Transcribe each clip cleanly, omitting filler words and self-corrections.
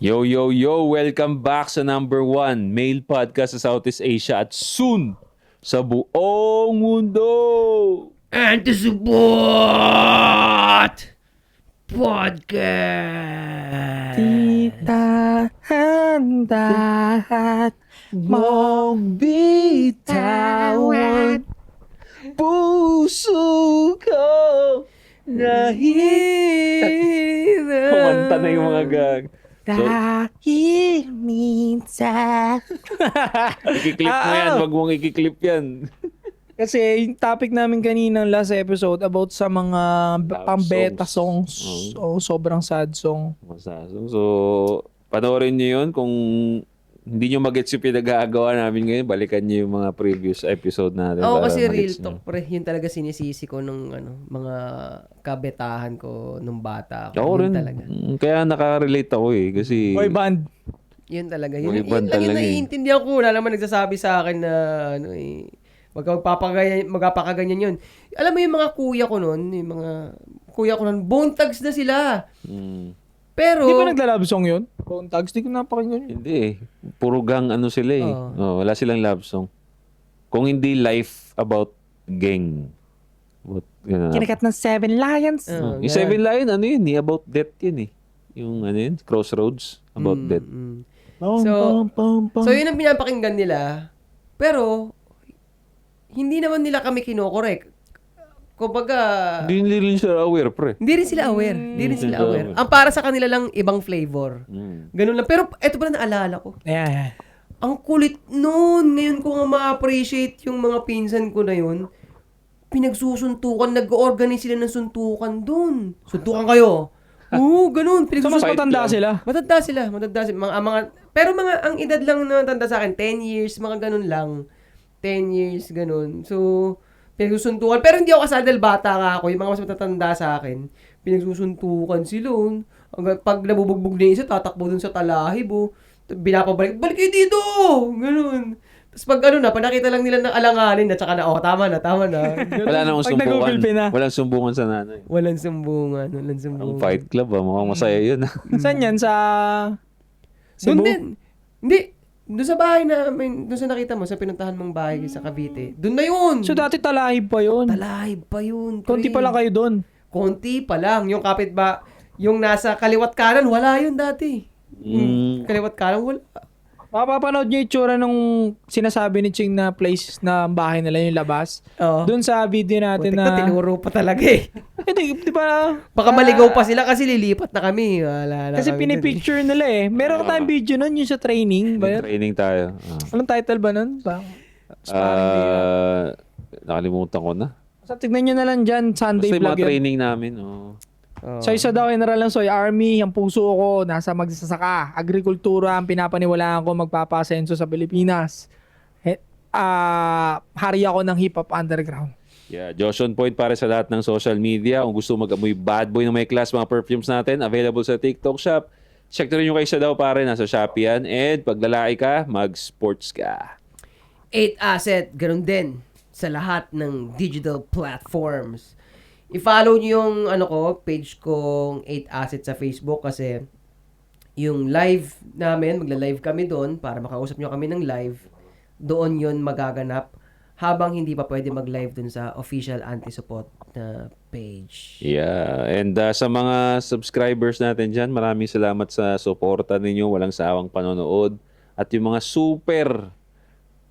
Yo, yo, yo! Welcome back sa number 1 male podcast sa Southeast Asia at soon sa buong mundo! And to support podcast. Titahan mong bitawan puso ko nahihirap. Kumanta na yung mga gag. Dahil minsan. Ikiklip mo yan, wag mong ikiklip yan. Kasi yung topic namin kaninang last episode about sa mga Love pambeta songs. songs. O sobrang sad song. So, panoorin nyo yun. Kung hindi nyo magets yung pinag-aagawa namin ngayon, balikan nyo yung mga previous episode natin. Oo, para kasi real magets nyo. talk, pre. Yun talaga sinisisi ko nung mga kabetahan ko nung bata ako. Ako Yun rin. talaga. Kaya nakaka-relate ako eh. Kasi Boy band. Yun talaga. Boy Yun, band yun lang yung talaga eh. naiintindihan ko. Wala naman nagsasabi sa akin na magpapakaganyan yun. Alam mo yung mga kuya ko nun, bone thugs na sila. mm, Pero, Di ba nagla-love song yun? Bone Thugs, di ko napakinggan yun. hindi eh. Puro gang ano sila eh. Oo. Wala silang love song. Kung hindi life about gang. What, Kinakat ng Seven Lions. Oo, yung ganun. Seven Lion, ano yun eh. About death yun eh. Yung ano yun, Crossroads. About death. So, yun ang pinapakinggan nila. Pero, hindi naman nila kami kinokorek. Kumbaga, Hindi rin sila aware, pre. hindi rin sila aware. Hindi rin sila aware. Ang para sa kanila lang, ibang flavor. Mm. Ganun lang. Pero, eto pala naalala ko. Ayan. Ang kulit nun. Ngayon ko nga ma-appreciate yung mga pinsan ko na yun. Pinagsusuntukan. Nag-organize sila ng suntukan dun. Suntukan kayo. Oo, ganun. So, mas Fight matanda lang. sila. Matanda sila. Pero ang edad lang na matanda sa akin, 10 years, mga ganun lang. 10 years, ganun. So, pinagsusuntukan. Pero hindi ako kasal dahil bata nga ako. Yung mga mas matatanda sa akin, pinagsusuntukan sila. Hanggang pag nabubugbog na yung isa, tatakbo dun sa talahib. Binapabalik, balik kayo dito! Ganun. Tapos pag pag nakita lang nila ng alanganin na, tsaka na, tama na. Ganun. Wala namang Pag sumbungan. nagugulpi na. Walang sumbungan sa nanay. Walang sumbungan. Ang fight club mukhang masaya yun. Saan yan? Sa Doon Cebu? din. Hindi. Doon sa bahay namin, doon sa nakita mo, sa pinuntahan mong bahay sa Cavite. Doon na yun. So dati talahib pa yun. Talahib pa yun. Konti pre. pa lang kayo doon. Konti pa lang. Yung kapit ba, yung nasa kaliwat kanan, wala yun dati. Kaliwat kanan, wala. Mapapanood niyo yung itsura nung sinasabi ni Ching na place na bahay nila, yung labas. Oo. Doon sa video natin Putik na, na... tinuro pa talaga eh. Di ba? Baka maligaw pa sila kasi lilipat na kami. Wala na Kasi kami dun eh. pinipicture nila eh. Meron tayong video nun, yung sa training. Ba yun? Training tayo. Anong title ba nun? Sparring day. Nakalimutan ko na. So tignan nyo na lang dyan, Sunday Basta yung vlog mga yun. training namin. Oo. So isa daw, General lang Soy, Army, ang puso ko, nasa magsasaka. Agrikultura, ang pinapaniwalaan ko magpapasenso sa Pilipinas. Hari ako ng hip-hop underground. Yeah, Josh on point para sa lahat ng social media. Kung gusto mag-amoy bad boy na may class, mga perfumes natin, available sa TikTok shop. Check na rin yung kay daw pare, nasa Shopee yan. And pag lalaki ka, mag-sports ka. 8 Asset, ganun din sa lahat ng digital platforms. I-follow niyo yung page kong 8 Asset sa Facebook kasi yung live namin, magla-live kami doon para makausap niyo kami ng live. Doon yun magaganap habang hindi pa pwede mag-live dun sa official anti-support na page. Yeah, and sa mga subscribers natin dyan, maraming salamat sa suporta ninyo, walang sawang panonood. At yung mga super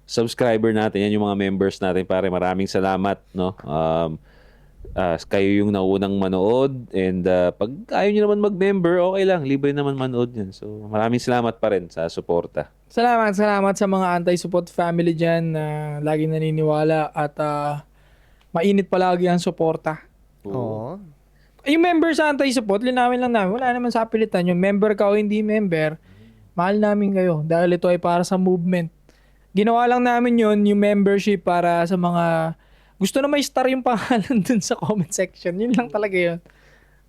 subscriber natin, yan yung mga members natin, pare, maraming salamat, no? Kayo yung naunang manood and pag ayaw nyo naman mag-member, okay lang, libre naman manood yan. So, maraming salamat pa rin sa suporta. Salamat sa mga anti-support family dyan na laging naniniwala at mainit palagi ang suporta. Oo. Yung member sa anti-support, linawin lang namin, wala naman sa pilitan. Yung member ka o hindi member, mahal namin kayo dahil ito ay para sa movement. Ginawa lang namin yun, yung membership para sa mga gusto na may star yung pangalan dun sa comment section. Yun lang talaga yun.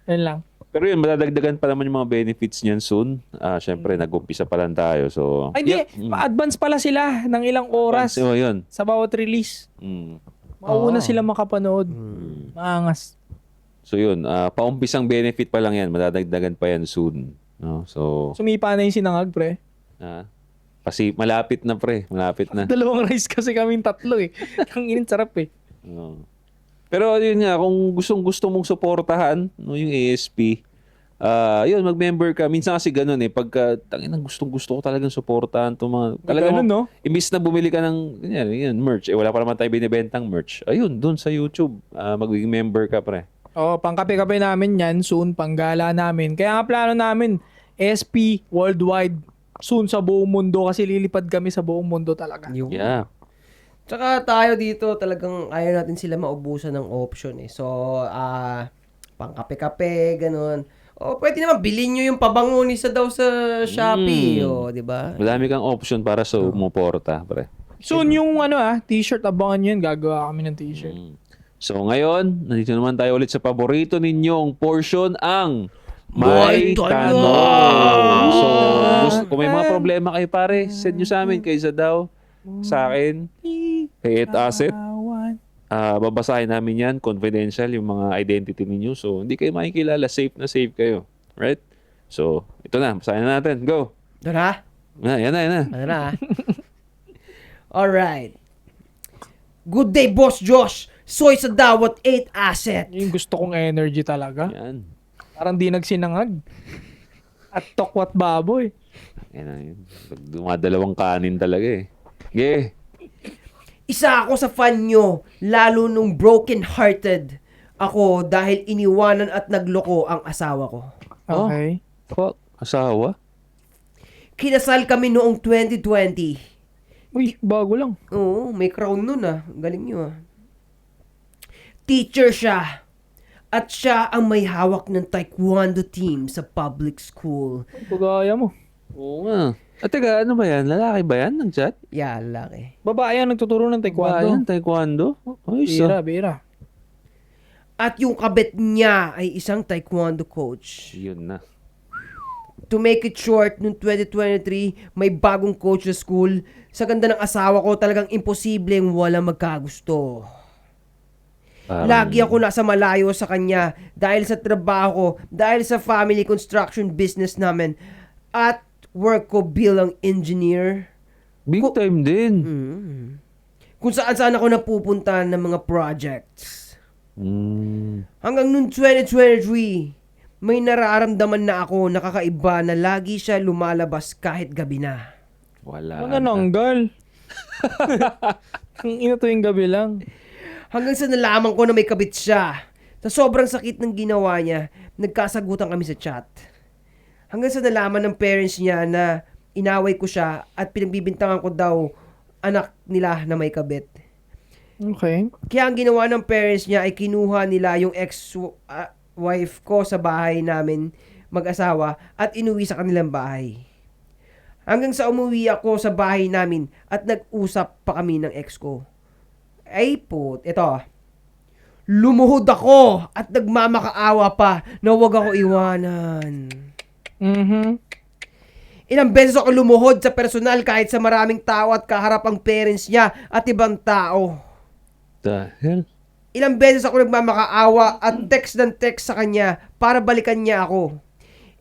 Yun lang. Pero yun, madadagdagan pa naman yung mga benefits niyan soon. Siyempre, nag-umpisa pa lang tayo. So, Ay, hindi. Advance pala sila ng ilang oras So, yun. sa bawat release. Mm. Mauna sila makapanood. Maangas. So, yun. Paumpisang benefit pa lang yan. Madadagdagan pa yan soon. No? So, Sumipa na yung sinangag, pre. kasi malapit na pre, malapit na. Dalawang rice kasi kaming tatlo eh. Ang inin sarap eh. No. Pero yun nga, kung gusto mong suportahan no, yung ASP, yun, mag-member ka. Minsan kasi ganun pagka, tangina, gusto ko talagang suportahan itong mga, talagang, Ganun, no? imbis na bumili ka ng, yan, merch, wala pa naman tayo binibentang merch. Ayun, dun sa YouTube, magiging member ka, pre. Oo, pangkape-kape namin yan. Soon, panggala namin. Kaya nga plano namin, SP worldwide. Soon sa buong mundo kasi lilipad kami sa buong mundo talaga. Yung Yeah. Tsaka tayo dito talagang ayaw natin sila maubusan ng option eh. So, pangkape-kape, ganun. O, pwede naman bilhin nyo yung pabangonisa daw sa Shopee, o, di ba? Madami kang option para sa umuporta, pre. Soon yung t-shirt, abangan yun. Gagawa kami ng t-shirt. So ngayon, nandito naman tayo ulit sa paborito ninyong portion, ang May May Tanong! Tanong! So, kung may mga problema kayo pare, send nyo sa amin, kay Zadaw, sa akin, kay Ed Asset. Babasahin namin yan, confidential, yung mga identity ninyo. So, hindi kayo makikilala, safe na safe kayo. Right? So, ito na, basahin na natin. Go! Doon ha? Yan na. Ano na? Alright. Good day, Boss Josh. Soy sa Dawat 8 Asset. Yung gusto kong energy talaga. Yan. Parang di nagsinangag. At tokwat baboy. Yan na yun. Dumadalawang kanin talaga eh. Okay. Isa ako sa fan nyo, lalo nung broken-hearted ako dahil iniwanan at nagloko ang asawa ko. Okay. Fuck. Asawa? Kinasal kami noong 2020. Uy, bago lang. Oo, may crown nun Galing nyo Teacher siya. At siya ang may hawak ng taekwondo team sa public school. Pagaya mo. Oo nga. At teka, ano ba yan? Lalaki ba yan? Nag-chat? Yeah, laki. Babae ang nagtuturo ng Ba taekwondo. yan? Taekwondo? Ayos Bira. At yung kabit niya ay isang taekwondo coach. Yun na. To make it short, noong 2023, may bagong coach sa school. Sa ganda ng asawa ko, talagang imposibleng wala magkagusto. Lagi ako nasa malayo sa kanya dahil sa trabaho ko, dahil sa family construction business namin, at work ko bilang engineer. Big time din. Kung saan ako napupunta ng mga projects. Hanggang noong 2023, may nararamdaman na ako nakakaiba na lagi siya lumalabas kahit gabi na. Wala. Mga nanggal. Ang ina to yung gabi lang. Hanggang sa nalaman ko na may kabit siya. Sa sobrang sakit ng ginawa niya, nagkasagutan kami sa chat. Hanggang sa nalaman ng parents niya na inaway ko siya at pinagbibintangan ko daw anak nila na may kabit. Okay. Kaya ang ginawa ng parents niya ay kinuha nila yung ex-wife ko sa bahay namin mag-asawa at inuwi sa kanilang bahay. Hanggang sa umuwi ako sa bahay namin at nag-usap pa kami ng ex ko. Ay po, ito. Lumuhod ako at nagmamakaawa pa na huwag ako iwanan. Ilang beses ako lumuhod sa personal kahit sa maraming tao at kaharap ang parents niya at ibang tao. The hell? Ilang beses ako nagmamakaawa at text ng text sa kanya para balikan niya ako.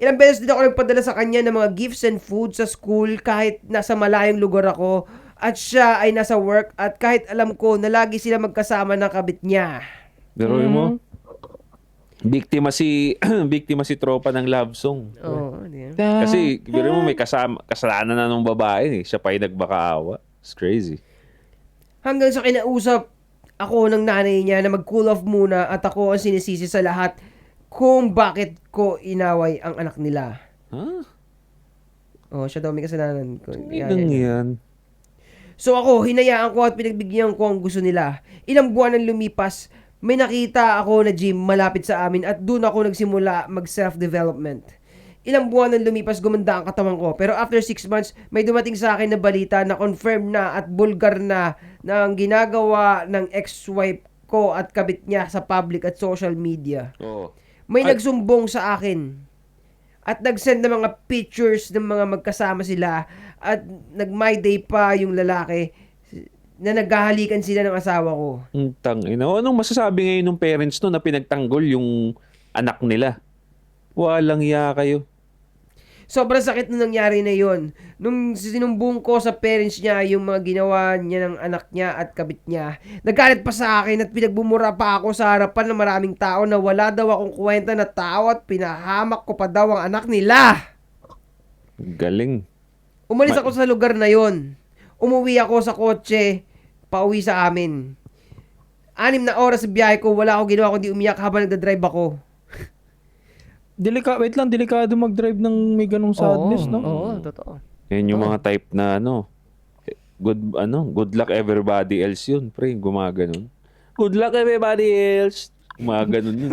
Ilang beses din ako nagpadala sa kanya ng mga gifts and food sa school kahit nasa malayong lugar ako at siya ay nasa work at kahit alam ko na lagi sila magkasama ng kabit niya. Pero mo, biktima si tropa ng love song. Oo, Kasi, biro mo may kasalanan na ng babae siya pa yung nagmakaawa. It's crazy. Hanggang sa kinausap ako ng nanay niya na mag-cool off muna at ako ang sinisisi sa lahat kung bakit ko inaway ang anak nila. Huh? Oh, siya daw may kasalanan ko. Yan. So ako, hinayaan ko at pinagbigyan ko ang gusto nila. Ilang buwan nang lumipas, may nakita ako na gym malapit sa amin at doon ako nagsimula mag-self-development. Ilang buwan nang lumipas, gumanda ang katawan ko. Pero after 6 months, may dumating sa akin na balita na confirm na at bulgar na ang ginagawa ng ex-wife ko at kabit niya sa public at social media. Oo. May nagsumbong sa akin at nag-send ng mga pictures ng mga magkasama sila at nag-my day pa yung lalaki na naghahalikan sila ng asawa ko. Tangina. Anong masasabi ngayon ng parents no na pinagtanggol yung anak nila? Walang iya kayo. Sobrang sakit na nangyari na yon. Nung sinumbong ko sa parents niya yung mga ginawa niya ng anak niya at kabit niya, nagalit pa sa akin at pinagbumura pa ako sa harapan ng maraming tao na wala daw akong kwenta na tao at pinahamak ko pa daw ang anak nila. Galing. Umalis ako sa lugar na yon. Umuwi ako sa kotse, pauwi sa amin. 6 na oras sa biyahe ko, wala ako ginawa kundi umiyak habang nagdadrive ako. Wait lang, delikado mag-drive ng may ganong sadness, no? Oo, totoo. Yan yung mga type na good luck everybody else yun, pre, gumaganon. Good luck everybody else. Gumaganon yun.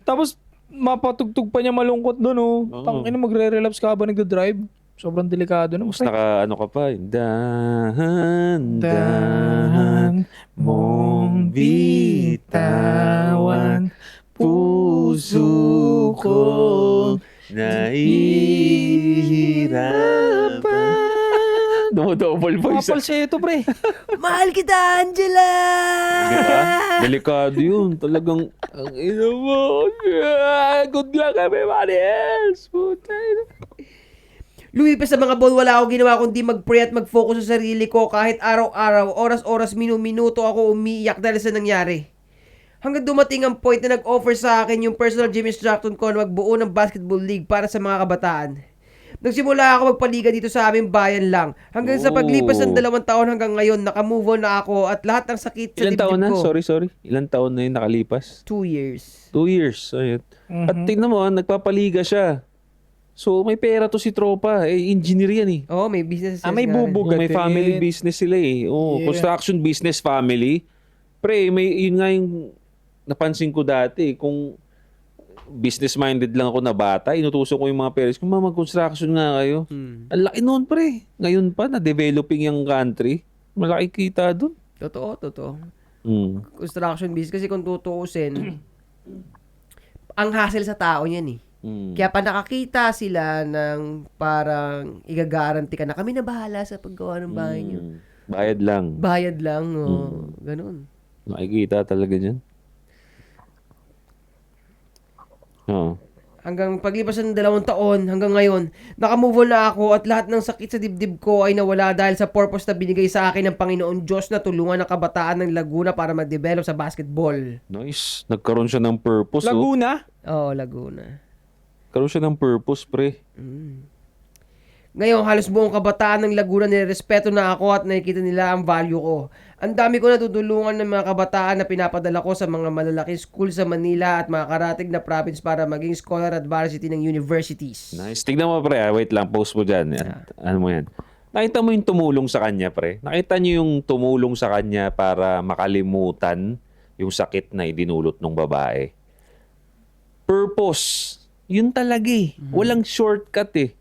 Tapos, mapatugtog pa niya malungkot doon, oh. Oo. Tangina, magre-relapse ka habang nagda-drive. Sobrang delikado na. Tapos naka ka pa, dahan mong bitawan, puso ko nahihirapan. Double voice. Mapalseto, pre. Mahal kita, Angela! Diba? Delikado yun. Talagang, ang ina mo. Good luck everybody else. Puta ina. Lumipas sa mga ball, wala ako ginawa kundi mag-pray at mag-focus sa sarili ko kahit araw-araw, oras-oras, minuto ako umiiyak dahil sa nangyari. Hanggang dumating ang point na nag-offer sa akin yung personal gym instructor ko na magbuo ng basketball league para sa mga kabataan. Nagsimula ako magpaliga dito sa aming bayan lang. Hanggang sa paglipas ng 2 taon hanggang ngayon, nakamove on na ako at lahat ng sakit sa Ilan taon dibdib na? ko. Sorry. Ilan taon na yun nakalipas? 2 years. 2 years. Ayun. At tingnan mo, nagpapaliga siya. So, may pera to si tropa. Engineer yan eh. Oo, may business. May bubugatin. May family business sila eh. Yeah. Construction business family. Pre, yun nga yung napansin ko dati. Kung business-minded lang ako na bata, inutusan ko yung mga parents, kung mag-construction nga kayo. Ang laki noon, pre. Ngayon pa, na-developing yung country. Malaki kita dun. Totoo. Mm. Construction business. Kasi kung tutuusin, ang hassle sa tao yan eh. Mm. Kaya pa nakakita sila ng parang igagaranti ka na kami na bahala sa paggawa ng bahay niyo. Bayad lang. Bayad lang, ganun. Nakikita talaga dyan. Oo. Hanggang paglipas ng 2 taon, hanggang ngayon, nakamove on na ako at lahat ng sakit sa dibdib ko ay nawala dahil sa purpose na binigay sa akin ng Panginoon Diyos na tulungan ng kabataan ng Laguna para mag-develop sa basketball. Nice. Nagkaroon siya ng purpose. Laguna? Oo, Laguna. Nagkaroon siya ng purpose, pre. Ngayon, halos buong kabataan ng Laguna nirespeto na ako at nakikita nila ang value ko. Ang dami ko natutulungan ng mga kabataan na pinapadala ko sa mga malalaking school sa Manila at mga karatig na province para maging scholar at varsity ng universities. Nice. Tignan mo, pre. Wait lang. Post mo dyan. Ano mo yan? Nakita mo yung tumulong sa kanya, pre? Nakita niyo yung tumulong sa kanya para makalimutan yung sakit na idinulot ng babae. Purpose. Yun talaga eh. Walang shortcut eh.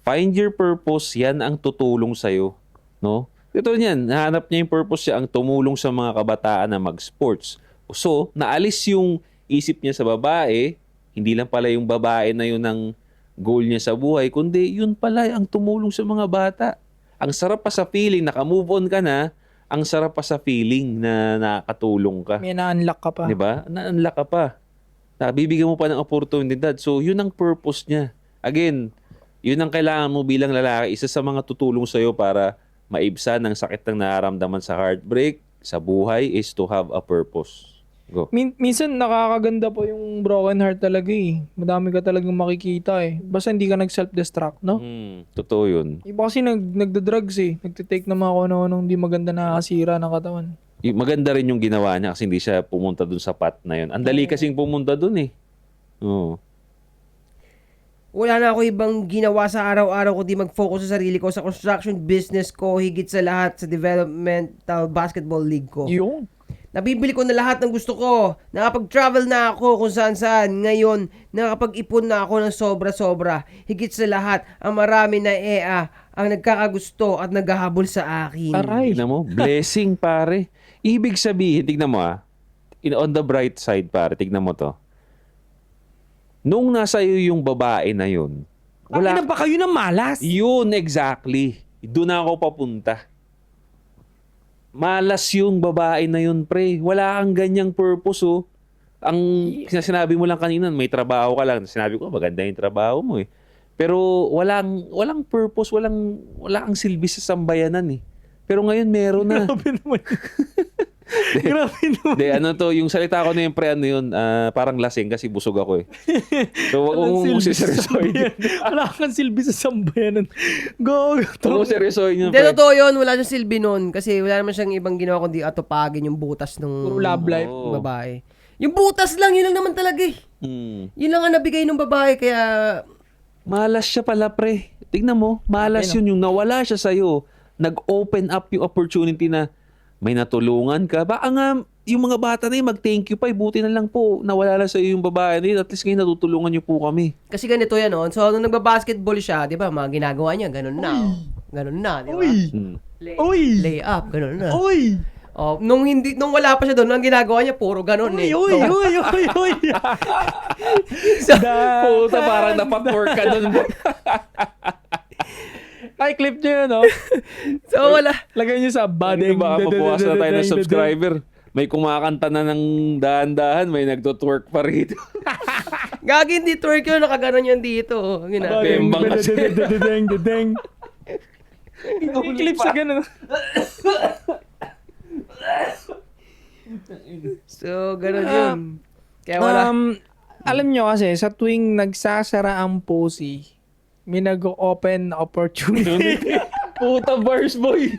Find your purpose, yan ang tutulong sa'yo. No? Ito niyan, nahanap niya yung purpose siya ang tumulong sa mga kabataan na mag-sports. So, naalis yung isip niya sa babae, hindi lang pala yung babae na yun ang goal niya sa buhay, kundi yun pala ang tumulong sa mga bata. Ang sarap pa sa feeling, naka-move on ka na, ang sarap pa sa feeling na nakatulong ka. May na-unlock ka pa. 'Di ba? Na-unlock ka pa. Bibigyan mo pa ng oportunidad. So, yun ang purpose niya. Again, yun ang kailangan mo bilang lalaki. Isa sa mga tutulong sa'yo para maibsan ang sakit ng nararamdaman sa heartbreak, sa buhay, is to have a purpose. Go. Minsan nakakaganda po yung broken heart talaga eh. Madami ka talagang makikita eh. Basta hindi ka nag-self-destruct, no? Totoo yun. Iba kasi nagda-drugs eh. Nagtitake ng mga kung ano hindi maganda nakakasira ng katawan. Maganda rin yung ginawa niya kasi hindi siya pumunta dun sa path na yun. Ang dali kasing pumunta dun eh. Oo. Wala na ako ibang ginawa sa araw-araw kundi mag-focus sa sarili ko, sa construction business ko, higit sa lahat sa developmental basketball league ko. Yung? Nabibili ko na lahat ng gusto ko. Nakapag-travel na ako kung saan-saan. Ngayon, nakapag-ipon na ako ng sobra-sobra. Higit sa lahat, ang marami na ang nagkakagusto at naghahabol sa akin. Aray. Tignan mo, blessing pare. Ibig sabihin, tignan mo on the bright side pare, tignan mo to. Nung nasa iyo yung babae na yun, Wala ba kayo ng malas? Yun, exactly. Doon na ako papunta. Malas yung babae na yun, pre. Wala kang ganyang purpose, oh. Ang sinabi mo lang kanina, may trabaho ka lang. Sinabi ko, maganda yung trabaho mo, eh. Pero walang purpose, wala kang silbi sa sambayanan eh. Pero ngayon meron na. Grabe naman. Grabe naman. De, ano to, yung salita ko na yung pre, ano yun, parang lasing kasi busog ako eh. So, wag mong seryosohin. Wala kang silbi sa sambayanan. Go. Wag mong seryosohin yun, Hindi, pre. totoo yun. Wala siyang silbi nun. Kasi wala naman siyang ibang ginawa kundi atupagin yung butas ng Puro love life. Oo. babae. Yung butas lang, yun lang naman talaga eh. Yun lang ang nabigay ng babae, kaya... Malas siya pala, pre. Tignan mo, malas yun. Yung nawala siya sa'yo, nag-open up yung opportunity na may natulungan ka. Baka nga, yung mga bata na yun, mag-thank you pa. Buti na lang po, nawala lang sa'yo yung babae na yun. At least ngayon natutulungan niyo po kami. Kasi ganito yan, oh. So, nung nagbabasketball siya, di ba, mga ginagawa niya, ganun na. Oh. Ganun na, di ba? Lay up, ganun na. Uy! Oh, nung wala pa siya doon, ang ginagawa niya, puro ganun eh. Uy! Puta, parang napatwork ka dun. Ay, clip nyo yun, no? So, wala. Lagay nyo sa Baka budding. mabukas na tayo ng subscriber. May kumakanta na ng dahan-dahan, may nagtutwork pa rito. Gagi, hindi twerk yun, nakaganon yan dito. Oh. Bembang kasi. Deng. Clip sa ganun. So, ganun yun. Kaya wala. Alam nyo kasi, sa tuwing nagsasara ang pussy, may nag-open opportunity. Puta bars, boy.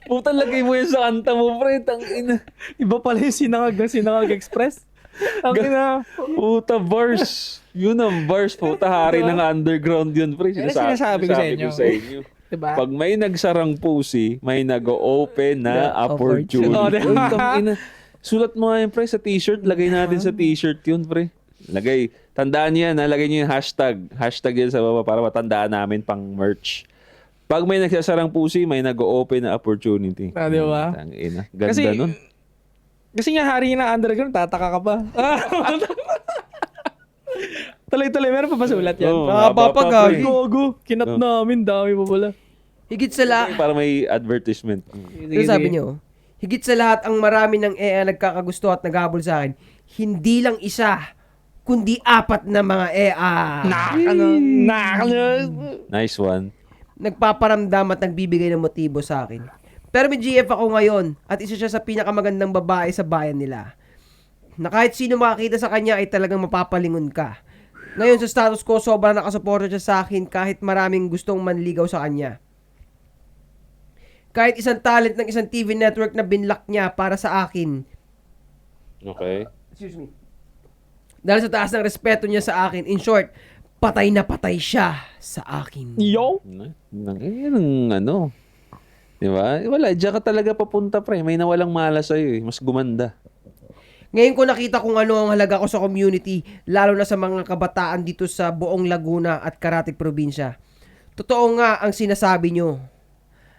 Puta, lagay mo yan sa kanta mo, pre. Tangina. Iba pala yung Sinangag Express. Ang ina. Puta bars. Yun ang bars. Puta, hari ng underground yun, pre. Sinasabi ko sa inyo. Diba? Pag may nagsarang pussy, may nag-open na opportunity. Oh, diba? Uy, tangina. Sulat mo nga yun, pre, sa t-shirt. Lagay natin sa t-shirt yun, pre. Lagay. Tandaan niyo yan, ha? Lagay niyo yung hashtag. Hashtag yan sa baba para matandaan namin pang merch. Pag may nagsasarang pussy, may nag-open na opportunity. Ah, di ba? Tangina. Ganda nun. Kasi nga hari ng underground, tataka ka pa. Tuloy-tuloy, meron pa ba sulat yan? Oo, Mahaba pa, pre. gagi. Gogo, kinat namin, dami pa pala. Higit sa lahat, Para may advertisement. ano sabi niyo? Higit sa lahat, ang marami ng nagkakagusto at naghabol sa akin, hindi lang isa, kundi 4 na mga Nice one. nagpaparamdam at nagbibigay ng motibo sa akin. Pero may GF ako ngayon at isa siya sa pinakamagandang babae sa bayan nila. Na kahit sino makakita sa kanya ay talagang mapapalingon ka. Ngayon sa status ko, sobrang nakasuporta siya sa akin kahit maraming gustong manligaw sa kanya. Kahit isang talent ng isang TV network na binlock niya para sa akin. Okay. Excuse me. Dahil sa taas ng respeto niya sa akin, in short, patay na patay siya sa akin. Yo! Yan ang ano. Di ba? Wala, diyan ka talaga papunta, pre. May nawalang malas sa'yo eh. Mas gumanda. Ngayon ko nakita kung ano ang halaga ko sa community, lalo na sa mga kabataan dito sa buong Laguna at Caratig probinsya. Totoo nga ang sinasabi nyo.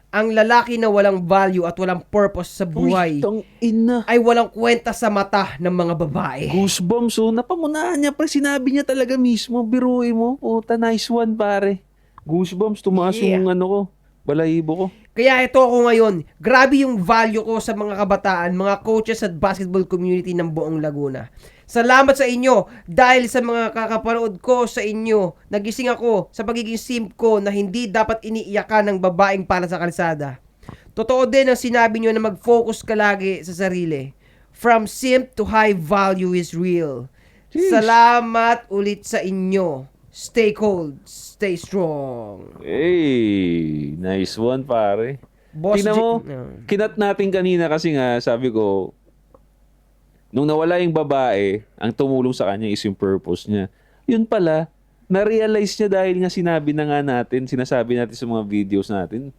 Ang lalaki na walang value at walang purpose sa buhay Uy, tang ina. ay walang kwenta sa mata ng mga babae. Goosebumps, oh. Napamunahan niya, pre. Sinabi niya talaga mismo. Biruin mo. Puta, nice one, pare. Goosebumps. Tumaas yung ano ko. Balahibo ko. Kaya ito ako ngayon, grabe yung value ko sa mga kabataan, mga coaches at basketball community ng buong Laguna. Salamat sa inyo dahil sa mga kakapanood ko sa inyo. Nagising ako sa pagiging simp ko na hindi dapat iniiyakan ng babaeng para sa kalsada. Totoo din ang sinabi nyo na mag-focus ka lagi sa sarili. From simp to high value is real. Jeez. Salamat ulit sa inyo. Stay cold, stay strong. Hey, nice one, pare. Boss Tingnan G- mo, No. kinat natin kanina kasi nga, sabi ko, nung nawala yung babae, ang tumulong sa kanya is yung purpose niya. Yun pala, na-realize niya dahil nga sinabi na nga natin, sinasabi natin sa mga videos natin.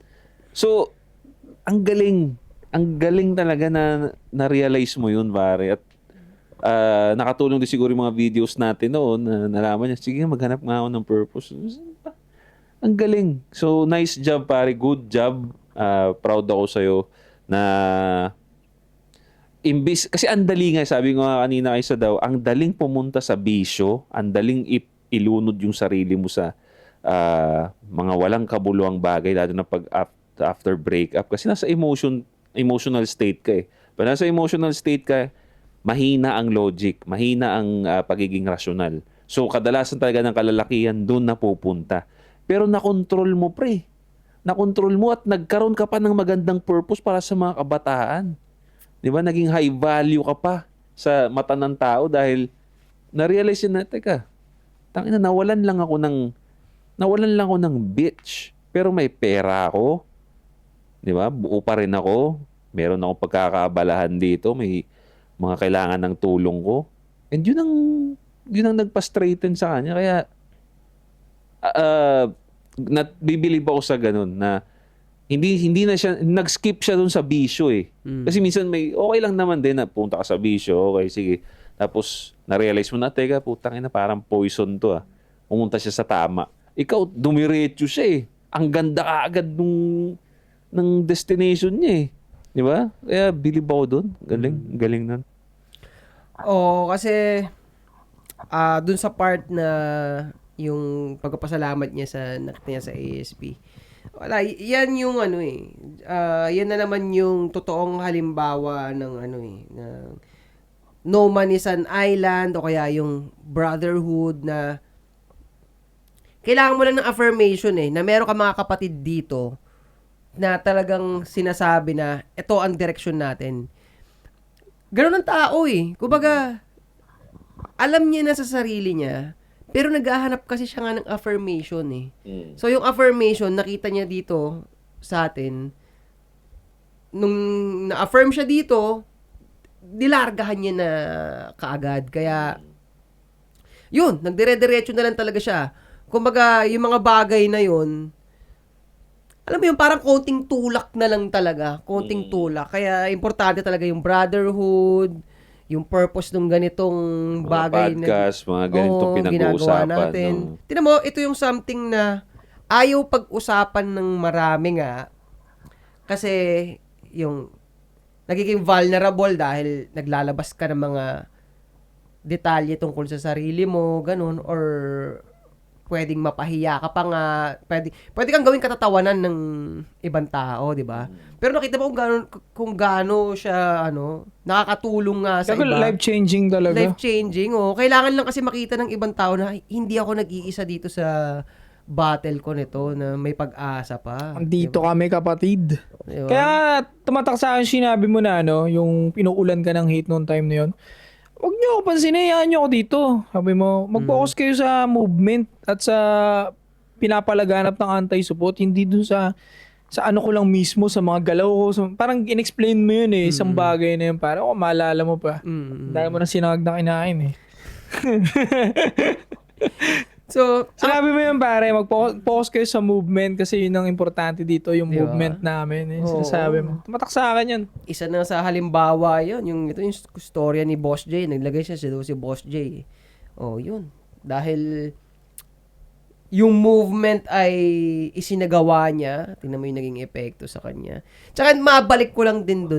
So, ang galing. Ang galing talaga na na-realize mo yun, pare. At nakatulong din siguro yung mga videos natin noon na nalaman niya, sige, maghanap nga ako ng purpose. Ang galing. So, nice job, pare. Good job. Proud ako sa'yo na imbis, kasi ang dali nga, sabi ko nga kanina kaysa daw, ang daling pumunta sa bisyo, ang daling ilunod yung sarili mo sa mga walang kabuluhang bagay, lalo na pag after breakup. Kasi nasa emotional state ka eh. Pag nasa emotional state ka, mahina ang logic, mahina ang pagiging rasyonal. So, kadalasan talaga ng kalalakihan doon napupunta. pero nakontrol mo, pre. Nakontrol mo at nagkaroon ka pa ng magandang purpose para sa mga kabataan. Di ba? Naging high value ka pa sa mata ng tao dahil na-realize yun na, teka, tangina, nawalan lang ako ng bitch. Pero may pera ako. Di ba? Buo pa rin ako. Meron akong pagkakaabalahan dito. May mga kailangan ng tulong ko. And yun ang nagpa-straighten sa kanya. Kaya, bibilib ako sa ganun na hindi na siya, nag-skip siya dun sa bisyo eh. Kasi minsan okay lang naman din na punta ka sa bisyo, okay, sige. Tapos, na-realize mo na, teka, putang ina, parang poison to ah. Pumunta siya sa tama. Ikaw, dumiretso siya eh. Ang ganda kaagad ng destination niya eh. Di ba? Kaya, bilib ako dun. Galing nun. Oo, kasi dun sa part na yung pagpapasalamat niya sa nakita niya sa ASP. Wala, yan yung yan na naman yung totoong halimbawa ng ng no man is an island o kaya yung brotherhood na kailangan mo lang ng affirmation na meron ka mga kapatid dito na talagang sinasabi na ito ang direksyon natin. Ganun ang tao Kumbaga, alam niya na sa sarili niya, pero naghahanap kasi siya nga ng affirmation So, yung affirmation, nakita niya dito sa atin, nung na-affirm siya dito, dilargahan niya na kaagad. Kaya, yun, nagdire-diretso na lang talaga siya. Kumbaga, yung mga bagay na yun, alam mo yun, parang konting tulak na lang talaga. Konting tulak. Kaya, importante talaga yung brotherhood, yung purpose ng ganitong bagay podcast, mga ganitong pinag-uusapan. Natin. Tingnan mo, ito yung something na ayaw pag-usapan ng marami nga. Kasi, yung nagiging vulnerable dahil naglalabas ka ng mga detalye tungkol sa sarili mo, ganun, or pwedeng mapahiya ka pa nga, pwede kang gawing katatawanan ng ibang tao, di ba? Pero nakita mo kung gaano siya, nakakatulong nga sa iba. Life-changing talaga. Life-changing, Kailangan lang kasi makita ng ibang tao na hindi ako nag-iisa dito sa battle ko nito, na may pag-asa pa. Andito kami, kapatid. Diba? Kaya, tumatak sa akin sinabi mo na, yung pinuulan ka ng hate noong time na yun. Huwag niyo ako pansinin, hayaan niyo ako dito. Sabi mo, mag-focus kayo sa movement at sa pinapalaganap ng anti-support, hindi dun sa ano ko lang mismo, sa mga galaw ko. Parang in-explain mo yun isang bagay na yun. Parang maalala mo pa. Dahil mo na sinangag na kinain So, sinabi mo yun pare, mag-focus kayo sa movement kasi yun ang importante dito, yung movement namin. Sinasabi mo. Tumatak sa akin yun. Isa na sa halimbawa yun. Ito yung storya ni Boss J. Naglagay siya si Boss J. Yun. Dahil yung movement ay isinagawa niya. Tingnan mo yung naging epekto sa kanya. Tsaka mabalik ko lang din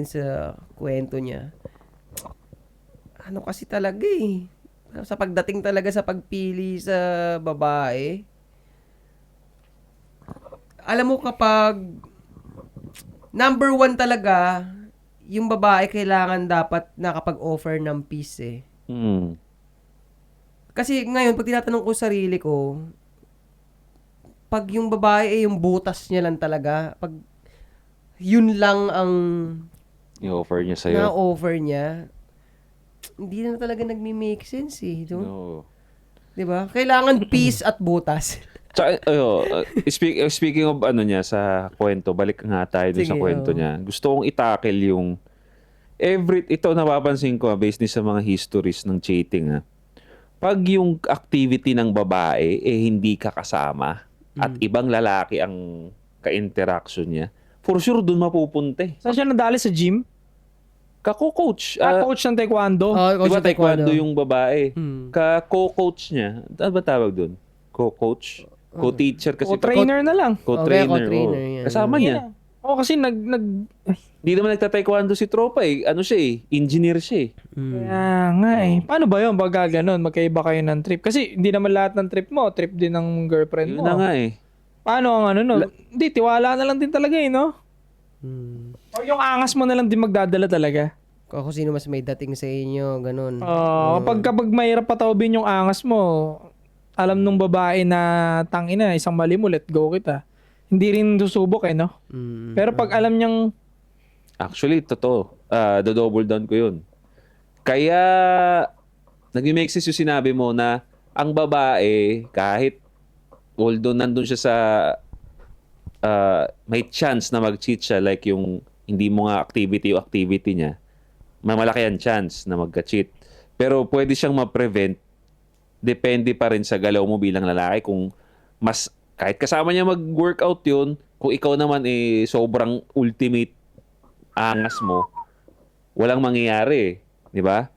sa kwento niya. Ano kasi talaga sa pagdating talaga sa pagpili sa babae, alam mo kapag number one talaga, yung babae kailangan dapat nakapag-offer ng peace Kasi ngayon, pag tinatanong ko sarili ko, pag yung babae yung butas niya lang talaga, pag yun lang ang i-offer niya sa'yo. na-offer niya, hindi na talaga nagmi-make sense No. Diba? Kailangan peace at butas. Tsaka, speaking of niya sa kwento, balik nga tayo dun sa kwento niya. Gusto kong itackle yung ito napapansin ko based sa mga histories ng cheating Pag yung activity ng babae hindi ka kasama at ibang lalaki ang ka-interaction niya, for sure dun mapupunta Saan siya nadali sa gym? Kako-coach. Coach ng taekwondo. Diba taekwondo yung babae? Ka-co-coach niya. Ano ba tawag dun? Co-coach? Co-teacher kasi. Co-trainer na lang. Co-trainer. co-trainer yan. Kasama niya. Kasi Hindi naman nagta-taekwondo si tropa Ano siya engineer siya Kaya nga Paano ba yun pag ganun? Magkaiba kayo ng trip? Kasi hindi naman lahat ng trip mo. Trip din ng girlfriend Yun mo. na nga Paano ang Hindi, tiwala na lang din talaga no? O yung angas mo na lang din magdadala talaga. Kung sino mas may dating sa inyo, ganun. Kapag mahirap patawbin yung angas mo, alam nung babae na tangina, isang mali mo, let go kita. Hindi rin susubok no? Pero pag alam niyang, Actually, totoo. Do-double down ko yun. Kaya, nag-make sense yung sinabi mo na ang babae, kahit although nandun siya sa may chance na mag-cheat siya, like yung hindi mo nga activity niya, malaki ang chance na magka-cheat. Pero pwede siyang ma-prevent, depende pa rin sa galaw mo bilang lalaki. Kung kahit kasama niya mag-workout yun, kung ikaw naman sobrang ultimate angas mo, walang mangyayari, di ba?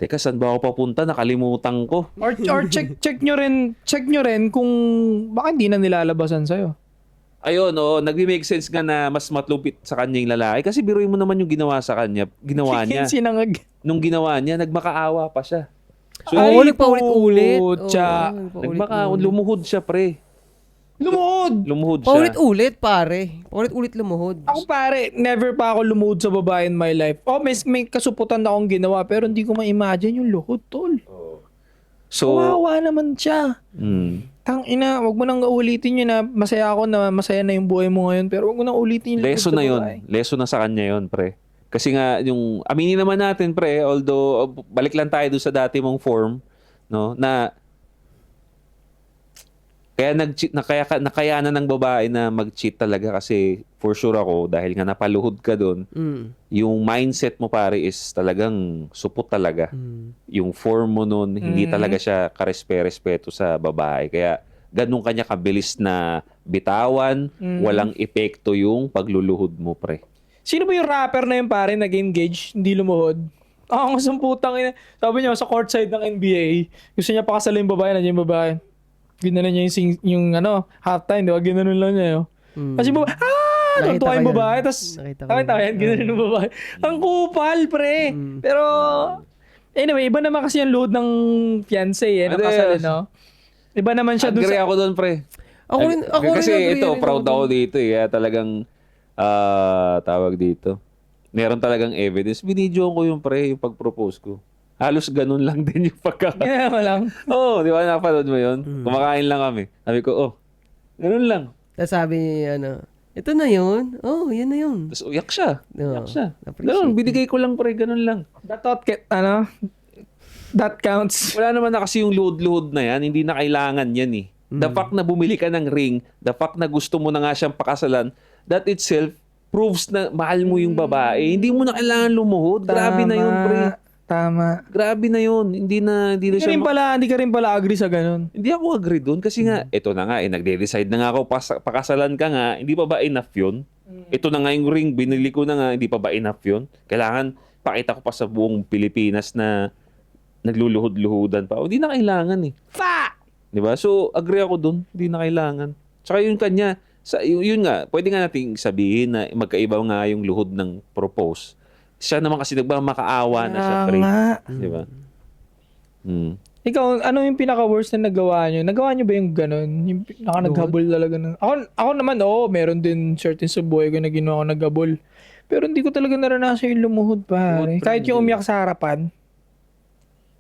Teka, saan ba ako papunta? Nakalimutan ko. or check nyo rin kung baka hindi na nilalabasan sa'yo. Ayun, nag-make sense nga na mas matlupit sa kanya yung lalaki. Kasi biruin mo naman yung ginawa sa kanya. Ginawa niya. Sinangag. Nung ginawa niya, nagmakaawa pa siya. So, Oo, nagpaulit-ulit. putya. lumuhod siya, pre. Lumuhod siya. Paulit-ulit, pare. Paulit-ulit lumuhod. Ako pare, never pa ako lumuhod sa babae in my life. May kasuputan na akong ginawa pero hindi ko ma-imagine yung luhod, tol. So, Kawawa naman siya. Tangina, wag mo nang ulitin yun na masaya ako na masaya na yung buhay mo ngayon pero wag mo nang ulitin yung lesson luhod na sa yun. babae. Lesson na sa kanya yun, pre. Kasi nga, yung aminin naman natin, pre, although, balik lang tayo doon sa dati mong form, no, na kaya nakayanan ng babae na mag-cheat talaga kasi for sure ako, dahil nga napaluhod ka doon, yung mindset mo, pare, is talagang supot talaga. Yung form mo noon, hindi talaga siya karespe-respeto sa babae. Kaya, ganun kanya kabilis na bitawan, walang epekto yung pagluluhod mo, pre. Sino ba yung rapper na yun pare nag-engage, hindi lumuhod? Ang putang ina. Sabi niya sa courtside ng NBA, gusto niya pakasalan yung babae, nandiyan yung babae. Ginanon niya yung halftime, di ba? Ginanon lang niya yun. Kasi yung babae, tuntua yung babae, tapos nakita yan, ginanon yung babae. Ang kupal, pre. Pero, anyway, iba naman kasi yung load ng fiancé, ng kasal, no? Iba naman siya dun Agree sa... ako doon, pre. Ako rin Kasi agree ito, rin proud ako ako dito Kaya talagang, tawag dito. Meron talagang evidence. Binidyo ko yung pre, yung pag-propose ko. Halos ganun lang din yung Kaya mo lang. Oo, di ba? Napanood mo yun? Kumakain lang kami. Sabi ko, ganun lang. Tapos sabi niya, ito na yun. Oh, yan na yun. Tapos uyak siya. Uyak siya. Appreciate Ganun, binigay ko lang pre, ganun lang. That counts. Wala naman na kasi yung luhod-luhod na yan. Hindi na kailangan yan eh. The fact na bumili ka ng ring, the fact na gusto mo na nga siyang pakasalan, that itself proves na mahal mo yung babae. Hindi mo na kailangan lumuhod. Grabe na yun, pre. Tama. Grabe na yun. Hindi na Hindi ka rin pala agree sa ganun. Hindi ako agree doon kasi nga, ito na nga, nagde-decide na nga ako, pakasalan ka nga, hindi pa ba enough yun? Ito na nga yung ring, binili ko na nga, hindi pa ba enough yun? Kailangan, pakita ko pa sa buong Pilipinas na nagluluhod-luhudan pa. O, hindi na kailangan eh. Di ba? So, agree ako doon, hindi na kailangan. Tsaka yung kanya, yun nga, pwede nga nating sabihin na magkaiba nga yung luhod ng propose. Siya naman kasi nagmamakaawa na siya, pre. Di ba? Ikaw, ano yung pinaka-worst na nagawa nyo? Nagawa nyo ba yung ganun? Yung naghabol talaga ng... Ako naman, meron din certain sa buhay ko na ginawa ko naghabol. Pero hindi ko talaga naranasan yung lumuhod, pare. Kahit yung umiyak sa harapan.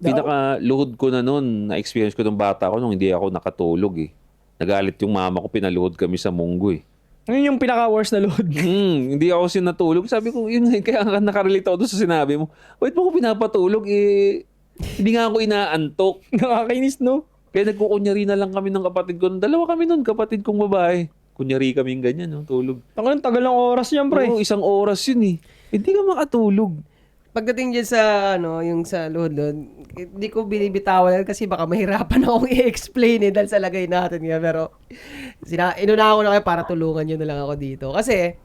Pinaka-luhod ko na noon, na-experience ko ng bata ko nung hindi ako nakatulog eh. Nagalit yung mama ko, pinaluhod kami sa munggo eh. Ano yung pinaka-worst na load? Hindi ako sinatulog. Sabi ko, yun kaya nakarelate ako doon sa sinabi mo. Wait mo ko pinapatulog eh. Hindi nga ako inaantok. Nakakainis, no? Kaya nagkukunyari na lang kami ng kapatid ko. Dalawa kami nun, kapatid kong babae. Kunyari kaming ganyan, no? Tulog. Ang tagal ng oras yan, pre. Oo, 1 oras yun eh. Hindi ka makatulog. Pagdating dyan sa, yung sa luhod, hindi ko binibitawan kasi baka mahirapan akong i-explain dahil sa lagay natin nga. Pero, inuna ko na kayo para tulungan nyo na lang ako dito. Kasi,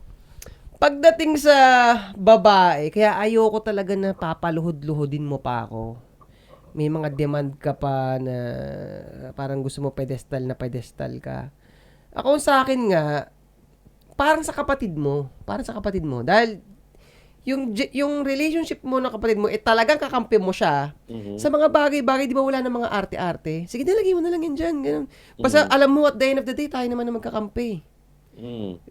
pagdating sa babae, kaya ayoko talaga na papaluhod-luhodin mo pa ako. May mga demand ka pa na parang gusto mo pedestal ka. Ako sa akin nga, parang sa kapatid mo. Dahil, yung relationship mo ng kapatid mo, talagang kakampi mo siya sa mga bagay-bagay, di ba wala ng mga arte-arte? Sige, nilagay mo na lang yan dyan. Ganun. Basta alam mo, at the end of the day, tayo naman na magkakampi.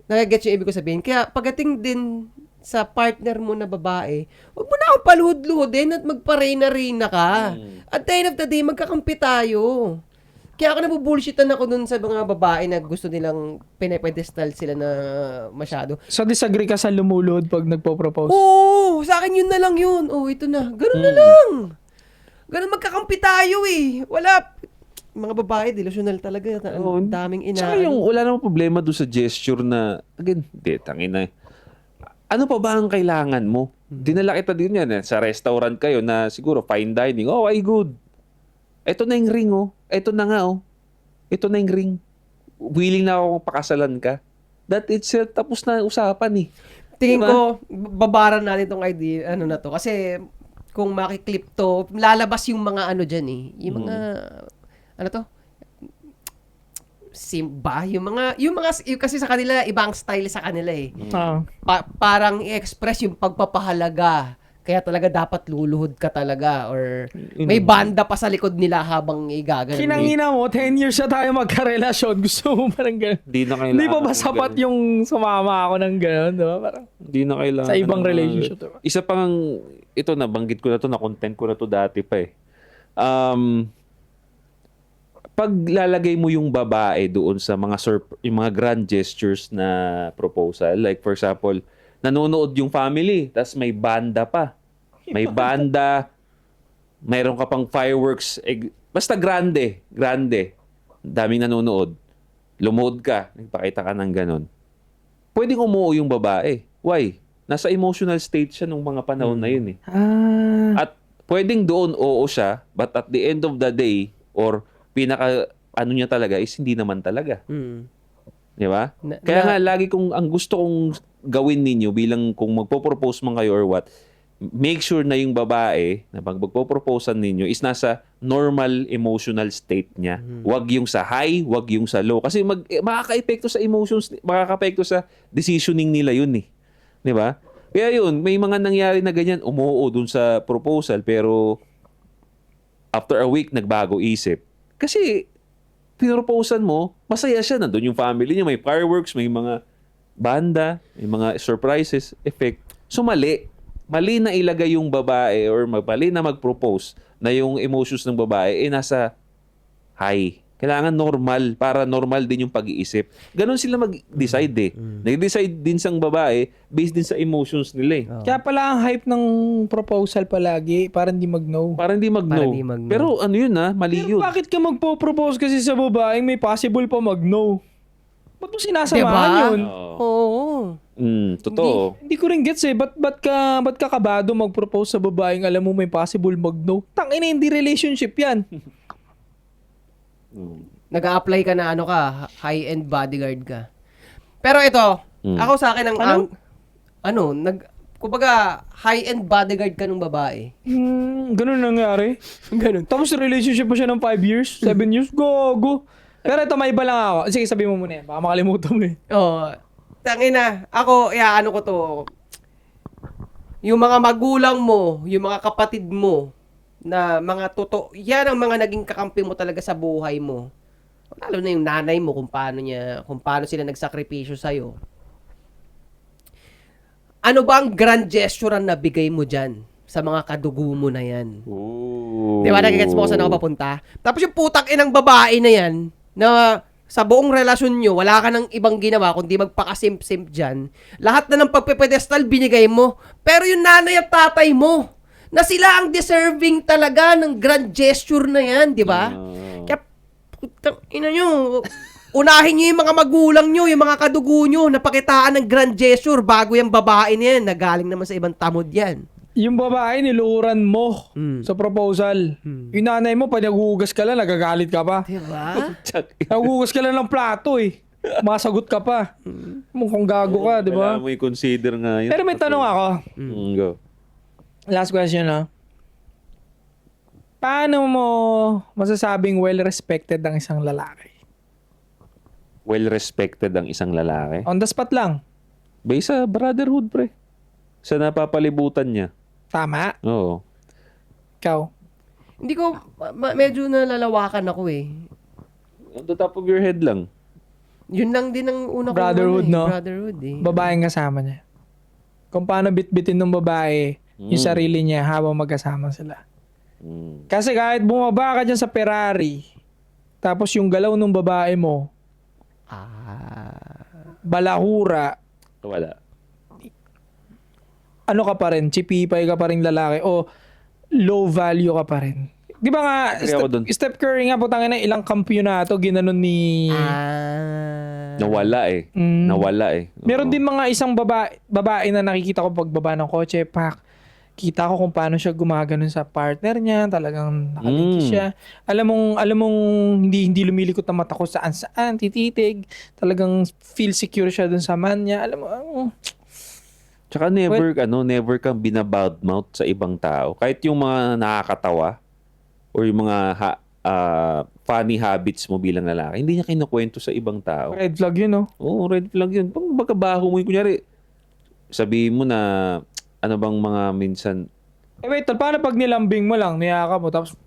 Nagagets yung ibig ko sabihin. Kaya pagdating din sa partner mo na babae, huwag mo na akong paluhod-luhodin at magpareyna-reyna ka. At the end of the day, magkakampi tayo. Kaya ako nabubullshitan ako dun sa mga babae na gusto nilang pinepedestal sila na masyado. So, disagree ka sa lumulod pag nagpo-propose? Oo, sa akin yun na lang yun. Oh, ito na. Ganun na lang. Ganun magkakampi tayo eh. Wala. Mga babae, delusional talaga. Ang daming Tsaka yung wala namang problema doon sa gesture na, again, tangin na. Ano pa ba ang kailangan mo? Dinala kita din yan. Sa restaurant kayo na siguro fine dining. Oh, ay good. Ito na yung ring, oh. Ito na nga, oh. Ito na yung ring. Willing na ako pakasalan ka. That itself, tapos na usapan eh. Tingin Diba? ko, babaran natin tong idea, ano na to. Kasi, kung makiklip to, lalabas yung mga ano dyan eh. Yung mga, ano to? Simba? Yung kasi sa kanila, ibang style sa kanila eh. Ah. Parang i-express yung pagpapahalaga. Kaya talaga dapat luluhod ka talaga or may banda pa sa likod nila habang igagano. Kinangina mo, 10 years na tayo magkarelasyon. Gusto mo parang gano'n. Di na kailangan. Hindi pa ba sapat yung sumama ako ng gano'n, di ba? Parang Di na kailangan. sa ibang relationship, diba? Isa pang, ito nabanggit ko na to, na-content ko na to dati pa eh. Pag lalagay mo yung babae doon sa mga yung mga grand gestures na proposal, like for example, nanonood yung family, tas may banda pa. May banda, mayroon ka pang fireworks, basta grande. Daming nanonood. Lumuhod ka, nagpakita ka ng ganon. Pwedeng umuo yung babae. Why? Nasa emotional state siya nung mga panahon na yun eh. At pwedeng doon oo siya, but at the end of the day, or pinaka ano niya talaga is hindi naman talaga. Di ba? Kaya nga lagi ang gusto kong gawin ninyo bilang kung magpo-propose man kayo or what, make sure na yung babae na pag magpo-proposean ninyo is nasa normal emotional state niya. Wag yung sa high, wag yung sa low. Kasi makaka-epekto sa emotions, makaka-epekto sa decisioning nila yun eh. Di ba? Kaya yun, may mga nangyari na ganyan, umuo dun sa proposal pero after a week, nagbago isip. Kasi pinoproposan mo, masaya siya. Nandun yung family niya, may fireworks, may mga banda, may mga surprises, effect. So mali. Mali na ilagay yung babae or mali na mag-propose na yung emotions ng babae nasa high. Kailangan normal para normal din yung pag-iisip. Ganon sila mag-decide eh. Nag-decide din sang babae based din sa emotions nila eh. Kaya pala ang hype ng proposal palagi, para hindi mag-no. Para hindi mag-no. Para hindi mag-no. Pero ano yun mali Pero yun. bakit ka magpo-propose kasi sa babaeng may possible pa mag-no? Ba't mo sinasamahan Diba? yun? Oo. Totoo. Hindi ko rin gets eh. Ba't ka kabado mag-propose sa babaeng alam mo may possible mag-no? Tangina, hindi relationship yan. Nag-a-apply ka na high-end bodyguard ka. Pero ito, ako sa akin kumbaga high-end bodyguard ka ng babae. Ganun nangyari. Ganun. Tapos relationship pa siya ng 5 years, 7 years, gogo. Pero ito, may iba lang ako. Sige, sabi mo muna yan. Baka makalimutan mo eh. Oh, tangina. Ako, ano ko to. Yung mga magulang mo, yung mga kapatid mo, na mga yan ang mga naging kakampi mo talaga sa buhay mo. Lalo na yung nanay mo, kung paano sila nagsakripisyo sa'yo. Ano ba ang grand gesture ang nabigay mo dyan sa mga kadugo mo na yan? Ooh. Di ba, nagigets mo kung saan ako papunta? Tapos yung putang inang babae na yan, na sa buong relasyon nyo, wala ka ng ibang ginawa kundi magpakasimp-simp dyan. Lahat na ng pagpipedestal binigay mo. Pero yung nanay at tatay mo, na sila ang deserving talaga ng grand gesture na yan, di ba? Kaya, putang ina nyo, unahin nyo yung mga magulang nyo, yung mga kadugo nyo, na pakitaan ng grand gesture bago yung babae na yan, na galing naman sa ibang tamod yan. Yung babae, niluhuran mo sa proposal. Yung nanay mo, pag naghuhugas ka lang, nagagalit ka pa. Diba? Naghuhugas ka lang ng plato eh. Masagot ka pa. Mukhang gago ka, di ba? Kailangan mo i-consider nga yun. Pero may tanong ako. Go. Last question, no? Paano mo masasabing well-respected ang isang lalaki? Well-respected ang isang lalaki. On the spot lang. Based sa brotherhood, pre. Sa napapalibutan niya. Tama. Oo. Ikaw. Hindi ko, medyo nalalawakan ako eh. On the top of your head lang. Yun lang din ang una ko. Brotherhood, no? Brotherhood eh. Babaeng kasama niya. Kung paano bitbitin ng babae yung sarili niya habang magkasama sila. Kasi kahit bumaba ka dyan sa Ferrari, tapos yung galaw ng babae mo, balahura, Wala. ano ka pa rin, chipipay ka pa rin lalaki o low value ka pa rin. Di ba nga, Agree ako dun. Steph Curry nga, putangin na ilang kampiyonato, ginanon ni... Nawala eh. Mm. Nawala eh. Oo. Meron din mga isang babae na nakikita ko pagbaba ng kotse, pak. Kita ko kung paano siya gumaganon sa partner niya, talagang nakadikit siya. Alam mong hindi lumilikot ang mata ko saan, tititig. Talagang feel secure siya dun sa man niya. Alam mo, Tsaka never kang binabadmouth sa ibang tao. Kahit yung mga nakakatawa or yung mga funny habits mo bilang lalaki, hindi niya kinukwento sa ibang tao. red flag yun, no? Oo, red flag yun. Pag magkabaho mo, kunyari, sabihin mo na, ano bang mga minsan, Wait, tol, paano pag nilambing mo lang, niyaka mo, tapos...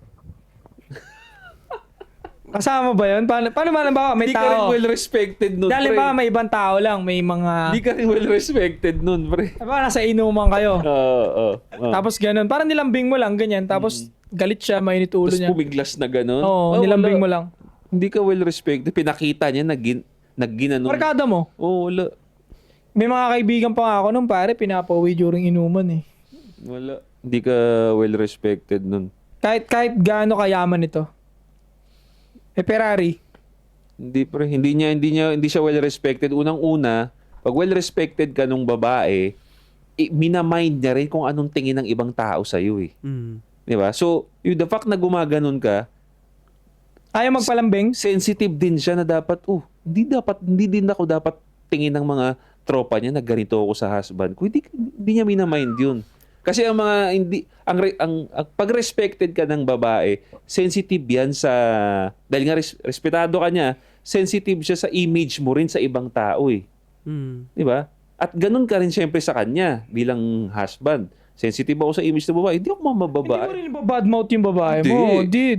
Kasama ba yun? Paano ba? May hindi ka rin tao. well-respected nun, Dahil pre. ba may ibang tao lang, may mga... Hindi ka rin well-respected nun, pre. Ba, nasa inuman kayo. Oo. Tapos ganun. Parang nilambing mo lang, ganyan. Tapos galit siya, mainit ulo Tapos niya. pumiglas na gano'n. Oo, nilambing mo lang. Hindi ka well-respected. Pinakita niya, nagginanong. Barkada mo. Oo, wala. May mga kaibigan pa nga ako nung pare, pinapauwi during inuman eh. Wala. Hindi ka well-respected nun. Kahit gaano kayaman ito. Ferrari. Hindi pre, hindi siya well-respected. Unang-una, pag well-respected ka nung babae, minamind niya rin kung anong tingin ng ibang tao sa iyo eh. Di ba? So, the fact na gumaganon ka, Ayaw magpalambing? sensitive din siya na dapat, hindi din ako dapat tingin ng mga tropa niya na ganito ako sa husband ko. Hindi niya minamind yun. Kasi ang mga ang pag respected ka ng babae, sensitive yan sa dahil nga respetado ka niya, sensitive siya sa image mo rin sa ibang tao eh. 'Di ba? At ganun ka rin syempre sa kanya bilang husband. Sensitive ako sa image ng babae, hindi ako Hindi mo mamababae. rin ibabadmouth yung babae Hindi. mo.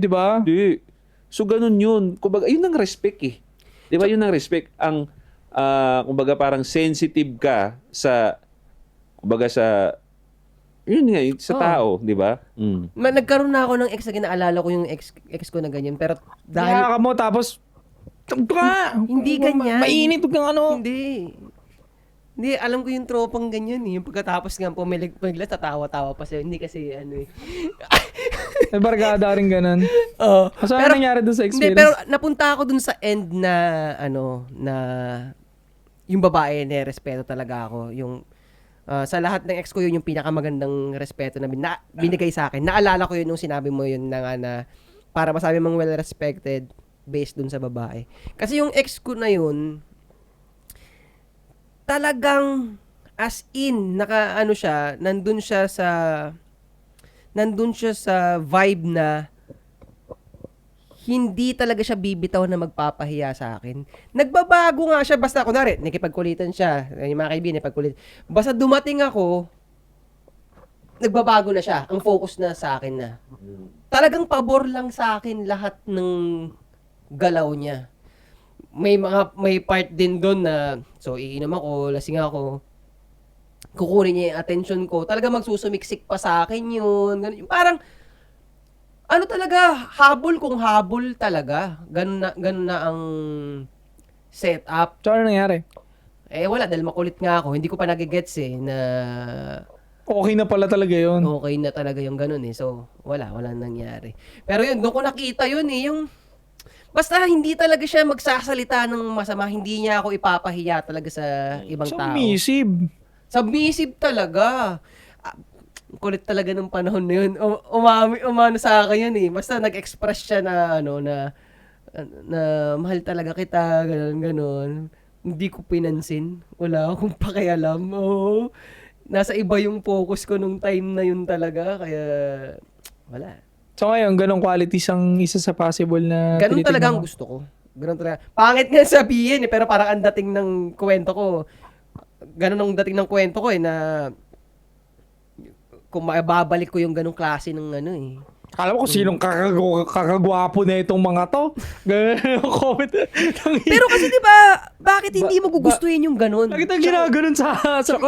Di ba? Hindi. So ganun yun. Kumbaga, yun ang respect eh. 'Di ba? Yun ang respect. Ang kumbaga parang sensitive ka sa kumbaga sa yun nga, sa tao, di ba? Nagkaroon na ako ng ex na ginaalala ko yung ex ko na ganyan. Pero dahil... Niyaka mo tapos... Hindi ganyan. Mainit kang ano. Hindi, alam ko yung tropang ganyan eh. Yung pagkatapos nga pumiglas, tatawa-tawa pa siya. Hindi kasi ano eh. May barkada rin ganun. Oo. So, ano nangyari dun sa Hindi, experience? pero napunta ako dun sa end na, na yung babae na respeto talaga ako. Yung, sa lahat ng ex ko yun yung pinakamagandang respeto na binigay sa akin. Naalala ko yun nung sinabi mo yun na nga na para masabi mong well-respected based dun sa babae. Kasi yung ex ko na yun, talagang as in, nandun siya sa vibe na hindi talaga siya bibitaw na magpapahiya sa akin. Nagbabago nga siya, basta kunwari, nakipagkulitan siya, yung mga kaibigan, nakipagkulitan. Basta dumating ako, nagbabago na siya, ang focus na sa akin na. Talagang pabor lang sa akin lahat ng galaw niya. May part din doon na, so iinom ako, lasing ako, kukunin niya yung attention ko, talaga magsusumiksik pa sa akin yun. Ganun, parang, ano talaga, habol kung habol talaga. Ganun na ang setup. So, ano nangyari? Wala, dahil makulit nga ako. Hindi ko pa nagigets na Okay na pala talaga yun. okay na talaga yung ganun eh. So, wala nangyari. Pero yun, doon ko nakita yun eh, yung basta hindi talaga siya magsasalita ng masama, hindi niya ako ipapahiya talaga sa ibang tao. Submissive. Submissive talaga. Kulit talaga ng panahon na yun. Umano sa akin yun eh. Basta nag-express siya na mahal talaga kita, ganon. Hindi ko pinansin. Wala akong pakialam. Nasa iba yung focus ko nung time na yun talaga. Kaya, wala. So ngayon, ganong qualities ang isa sa possible na Ganun tinitignan talaga ang mo? gusto ko. Ganun talaga. Pangit nga sabihin eh, pero parang ang dating ng kwento ko. Ganun ang dating ng kwento ko eh, na kung mababalik ko yung ganung klase ng ano eh. Alam ko sinong kakagwapo na itong mga to. Ganun ang comment. Pero kasi di ba, bakit hindi mo gugustuhin yung ganun? Bakit ang ginaganon sa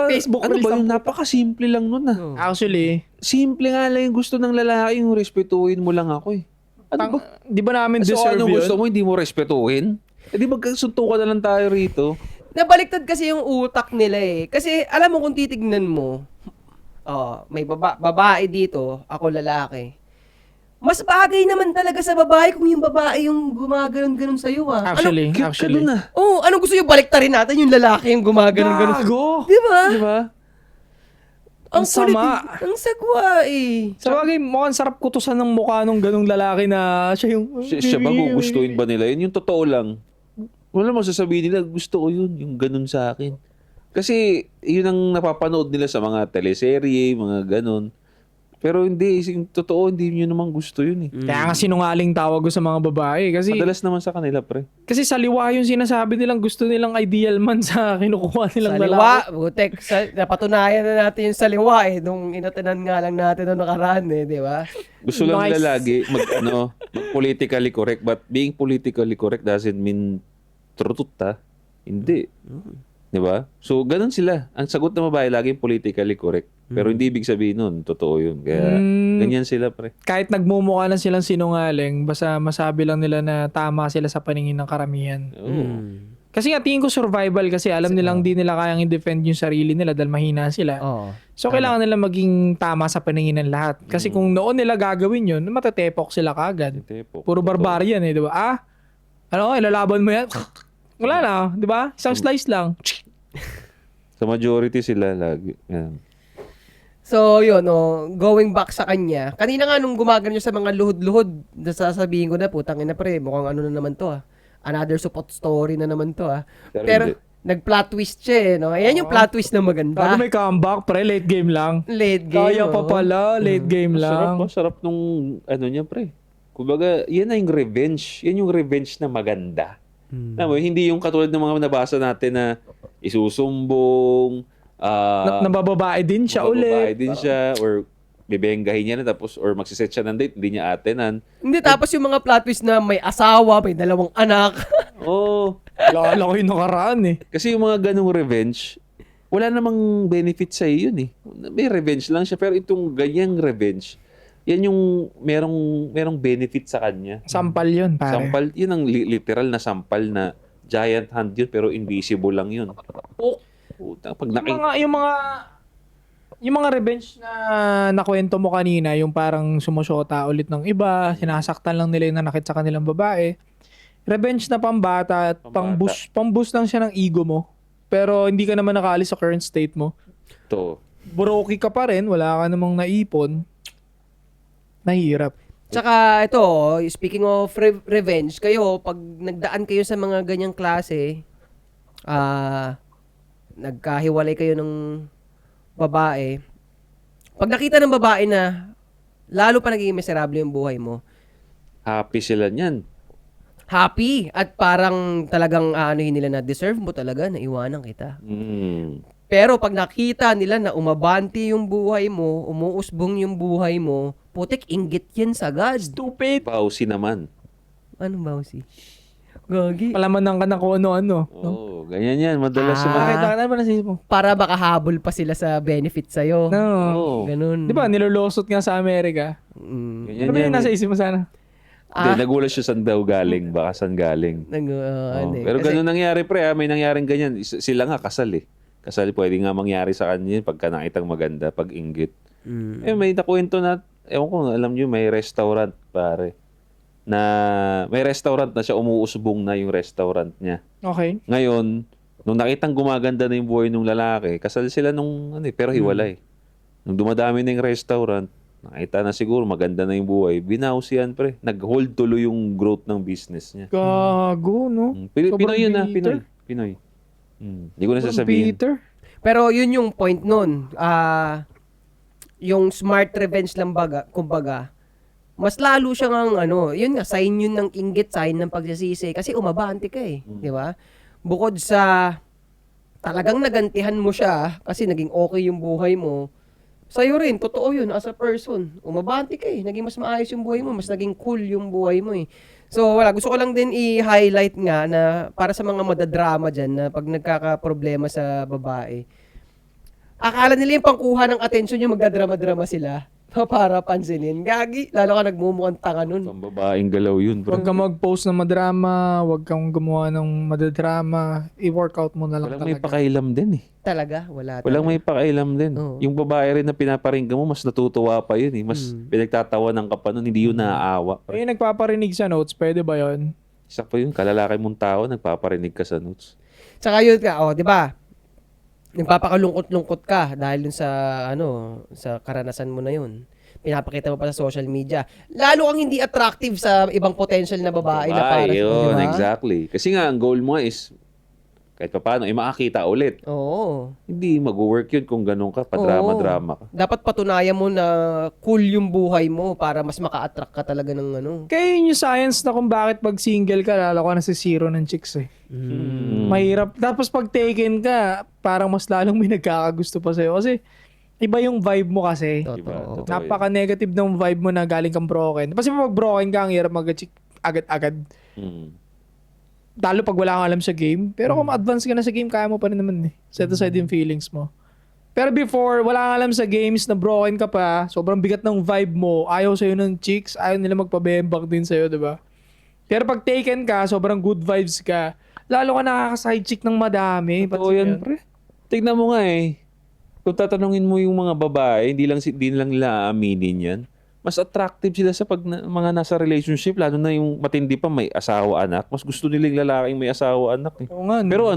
Facebook? Ano ba yun? Napakasimple lang nun ah. Actually, Simple nga lang yung gusto ng lalaki, yung respetuhin mo lang ako eh. Ano ba? Di ba namin So deserve ano yun? gusto mo, hindi mo respetuhin? Eh di magkasuntukan na lang tayo rito. Nabaliktad kasi yung utak nila eh. Kasi alam mo kung titignan mo, may babae dito, ako lalaki. Mas bagay naman talaga sa babae kung yung babae yung gumaganon-ganon sa'yo ah. Actually, Cute ka dun ah. Anong gusto yung baliktarin natin yung lalaki yung gumaganon-ganon? Gago! Di ba? Di ba? Ang sama. Ang sagwa eh. Sa bagay, mukhang sarap kutusan ng mukha nung ganong lalaki na siya yung... Siya ba gugustuhin ba nila yun? Yung totoo lang. Wala mo sasabihin nila, gusto ko yun, yung ganun sa akin. Kasi yun ang napapanood nila sa mga teleserye, mga ganun. Pero hindi, yung totoo, hindi nyo naman gusto yun eh. Kaya nga sinungaling tawag ko sa mga babae. Kasi Madalas naman sa kanila, pre. kasi saliwa yung sinasabi nilang gusto nilang ideal man sa kinukuha nilang Saliwa, lalaki. butek, napatunayan na natin yung saliwa eh, nung inatanan nga lang natin nung nakaraan eh, di ba? Gusto lang Nice. nila lagi mag-politically correct. But being politically correct doesn't mean truth, ha? Hindi. Di ba? So, ganun sila. Ang sagot ng babae, laging politically correct. Pero hindi ibig sabihin nun, totoo yun. Kaya, ganyan sila, pre. Kahit nagmumukha lang silang sinungaling, basta masabi lang nila na tama sila sa paningin ng karamihan. Oo. Kasi nga tingin ko survival kasi alam nilang di nila kayang i-defend yung sarili nila dahil mahina sila. Oo. So kailangan nila maging tama sa paningin ng lahat. Kasi kung noon nila gagawin yun, matatepok sila kagad. Tepok. Puro barbarian eh, di ba? Ilalaban mo yan? Wala na, di ba? Isang slice lang. Sa majority sila lagi. Yan. So, yun, going back sa kanya. Kanina nga nung gumagano sa mga luhod-luhod, sasabihin ko na, putang ina pre, mukhang ano na naman to ah. Another support story na naman to ah. Pero hindi. Nag-plot twist siya eh, no? Ayan yung plot twist na maganda. Bago may comeback, pre, late game lang. Late game. Kaya pa pala, late game lang. Masarap nung ano niya, pre. Kumbaga, yan na yung revenge. Yan yung revenge na maganda. Alam mo, hindi yung katulad ng mga nabasa natin na isusumbong, Nabababae din siya mababae ulit. din siya, or bibenggahin niya na tapos, or magsiset siya ng date, hindi niya atenan. Hindi, tapos yung mga plot twist na may asawa, may 2 anak. Oo. Lala ko yung nakaraan eh. Kasi yung mga ganong revenge, wala namang benefit sa iyo yun eh. May revenge lang siya, pero itong ganyang revenge, yan yung merong benefit sa kanya. Sampal yun, pare. Sampal, yun ang literal na sampal na giant hand yun, pero invisible lang yun. Puta, pag Yung mga revenge na nakwento mo kanina, yung parang sumusyota ulit ng iba, sinasaktan lang nila yung nanakit sa kanilang babae. Revenge na pambata at pang-boost lang siya ng ego mo. Pero hindi ka naman nakaalis sa current state mo. to. Broke ka pa rin, wala ka namang naipon. Nahihirap. Tsaka ito, speaking of revenge, kayo, pag nagdaan kayo sa mga ganyang klase, nagkahiwalay kayo ng babae, pag nakita ng babae na lalo pa naging miserable yung buhay mo, Happy sila niyan. happy at parang talagang anuhin nila na deserve mo talaga na iwanan kita. Pero pag nakita nila na umabanti yung buhay mo, umuusbong yung buhay mo, putik inggit yan sagad. Stupid! Bawsi naman. Ano ba si? Gagi. Palamanan ka na kung ano-ano. Oo, ganyan yan. Madalas sa mga... Nakita ka na ba nasisip mo? Para makahabol pa sila sa benefit sa'yo. No. Oo. Ganun. Di ba, nilolosot nga sa Amerika. Ganyan Ano ba yan. yung nasa isip mo sana? Hindi, nagulat siya saan daw galing. Baka saan galing. Ano eh. Pero Kasi- ganun nangyari, pre. May nangyaring ganyan. Sila nga kasal eh. Kasal, pwede nga mangyari sa kanya yun pagka nakitang maganda, pag inggit. May nakwento na, ewan ko, alam nyo, may restaurant, pare. Na may restaurant na siya, umuusbong na yung restaurant niya. Okay. Ngayon, nung nakitang gumaganda na yung buhay ng lalaki, kasal sila nung, pero hiwalay. Nung dumadami na yung restaurant, nakita na siguro maganda na yung buhay, binawsihan, pre. Nag-hold tuloy yung growth ng business niya. Gago, no? Pinoy Sobrang yun na, bitter. Pinoy. Hindi ko na Sobrang sasabihin. bitter. Pero yun yung point nun. Yung smart revenge lang kumbaga, mas lalo siyang yun nga, sign yun ng inggit, sign ng pagsisisi. Kasi umabante ka eh. Di ba? Bukod sa talagang nagantihan mo siya kasi naging okay yung buhay mo, sa'yo rin, totoo yun, as a person. Umabante ka eh. Naging mas maayos yung buhay mo, mas naging cool yung buhay mo eh. So, gusto ko lang din i-highlight nga na para sa mga madadrama dyan na pag nagkakaproblema sa babae, akala nila yung pangkuha ng atensyon yung magdadrama-drama sila. para pansinin. Gagi, lalo ka nagmumukhang tanga nun. Pambabaeng galaw yun, bro. Huwag kang mag-post ng madrama, huwag kang gumawa ng madadrama, i-workout mo na lang Walang may talaga. pakailam din eh. Talaga, wala Walang talaga. may pakailam din. Oo. Yung babae rin na pinaparinggan mo, mas natutuwa pa yun eh. Mas pinagtatawa ng ka pa nun, hindi yun naaawa. Yung nagpaparinig sa notes, pwede ba yun? Isa pa yun, kalalaki mong tao, nagpaparinig ka sa notes. Tsaka yun ka, di ba? Nagpapakalungkot-lungkot ka dahil dun sa, sa karanasan mo na yun. Pinapakita mo pa sa social media. Lalo kang hindi attractive sa ibang potential na babae na para, Ay, yun, di ba? exactly. Kasi nga, ang goal mo is, kahit pa paano, makakita ulit. Oo. Hindi mag-work yun kung ganun ka, padrama-drama ka. Dapat patunayan mo na cool yung buhay mo para mas maka-attract ka talaga ng Kaya yun yung science na kung bakit pag single ka, lalo ka na si zero ng chicks eh. Mahirap. Tapos pag taken ka, parang mas lalong may nagkakagusto pa sa'yo. Kasi iba yung vibe mo kasi. Diba? Totoo. Totoo Napaka-negative ng vibe mo na galing kang broken. Kasi pag broken ka, ang hirap mag-chick agad-agad. yun. Lalo pag wala kang alam sa game. Pero kung advance ka na sa game, kaya mo pa rin naman eh. Set aside yung feelings mo. Pero before, wala kang alam sa games na broken ka pa, sobrang bigat ng vibe mo, ayaw sa'yo ng chicks, ayaw nila magpabembak din sa'yo, diba? Pero pag taken ka, sobrang good vibes ka, lalo ka nakaka-side chick ng madami. Totoo yan, pre. Tignan mo nga eh. Kung tatanungin mo yung mga babae, hindi lang nila aaminin yan. Mas attractive sila sa mga nasa relationship, lalo na yung matindi pa may asawa anak. Mas gusto nila yung lalaking may asawa anak eh. Oo nga, no? Pero